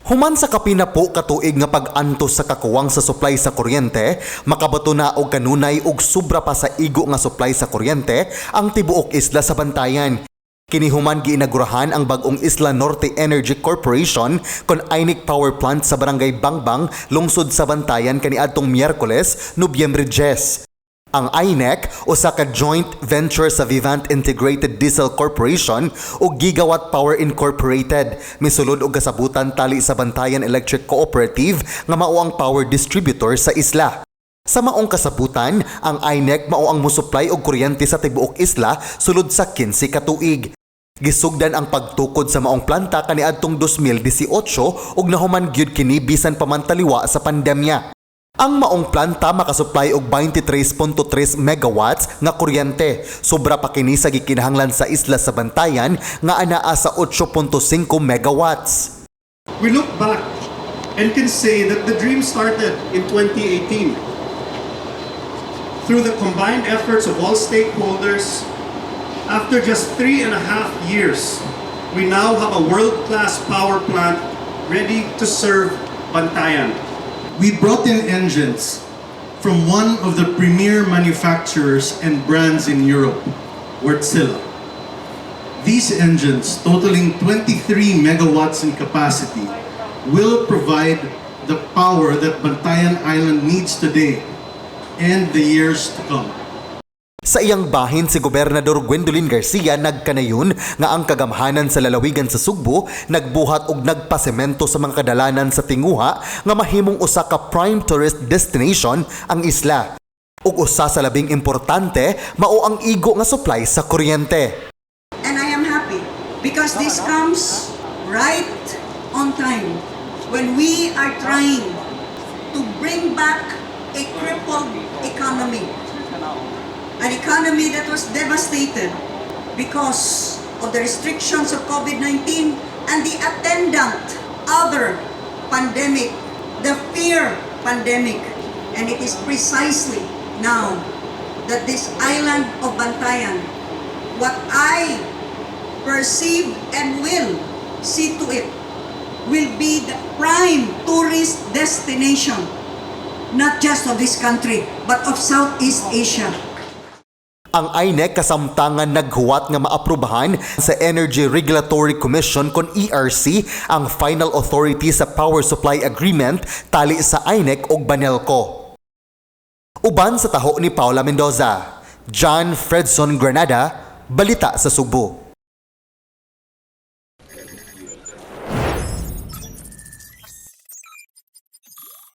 Human sa kapinapo katuig nga pag-antos sa kakuwang sa supply sa kuryente, makabato na og kanunay og sobra pa sa igo nga supply sa kuryente ang tibuok isla sa Bantayan. Kini human gi-inagurahan ang bag-ong Isla Norte Energy Corporation kon INEC power plant sa barangay Bangbang, lungsod sa Bantayan kaniadtong Miyerkules, Nobyembre 10. Ang INEC usa ka joint venture sa Vivant Integrated Diesel Corporation ug Gigawatt Power Incorporated, misulod og kasabutan tali sa Bantayan Electric Cooperative nga mao ang power distributor sa isla. Sa maong kasabutan, ang INEC mao ang mosupply og kuryente sa tibuok isla sulod sa 15 ka tuig. Gisugdan ang pagtukod sa maong planta kaniadtong 2018 ug nahuman gyud kini bisan pa man taliwa sa pandemya. Ang maong planta makasupply og 23.3 megawatts nga kuryente, sobra pa kini sa gikinahanglan sa isla sa Bantayan nga anaa sa 8.5 megawatts. We look back and can say that the dream started in 2018. Through the combined efforts of all stakeholders, after just 3.5 years, we now have a world-class power plant ready to serve Bantayan. We brought in engines from one of the premier manufacturers and brands in Europe, Wärtsilä. These engines, totaling 23 megawatts in capacity, will provide the power that Bantayan Island needs today and the years to come. Sa iyang bahin si Gobernador Gwendolyn Garcia nagkanayon nga ang kagamhanan sa lalawigan sa Sugbo nagbuhat og nagpasemento sa mga kadalanan sa tinguha nga mahimong usa ka prime tourist destination ang isla. Ug usa sa labing importante mao ang igo nga supply sa kuryente. And I am happy because this comes right on time when we are trying to bring back a crippled economy. An economy that was devastated because of the restrictions of COVID-19 and the attendant other pandemic, the fear pandemic. And it is precisely now that this island of Bantayan, what I perceive and will see to it, will be the prime tourist destination, not just of this country, but of Southeast Asia. Ang INEC kasamtangan naghuwat nga maaprubahan sa Energy Regulatory Commission kon ERC ang final authority sa power supply agreement tali sa INEC ug Banelco. Uban sa taho ni Paula Mendoza, John Fredson Granada, Balita sa Sugbo.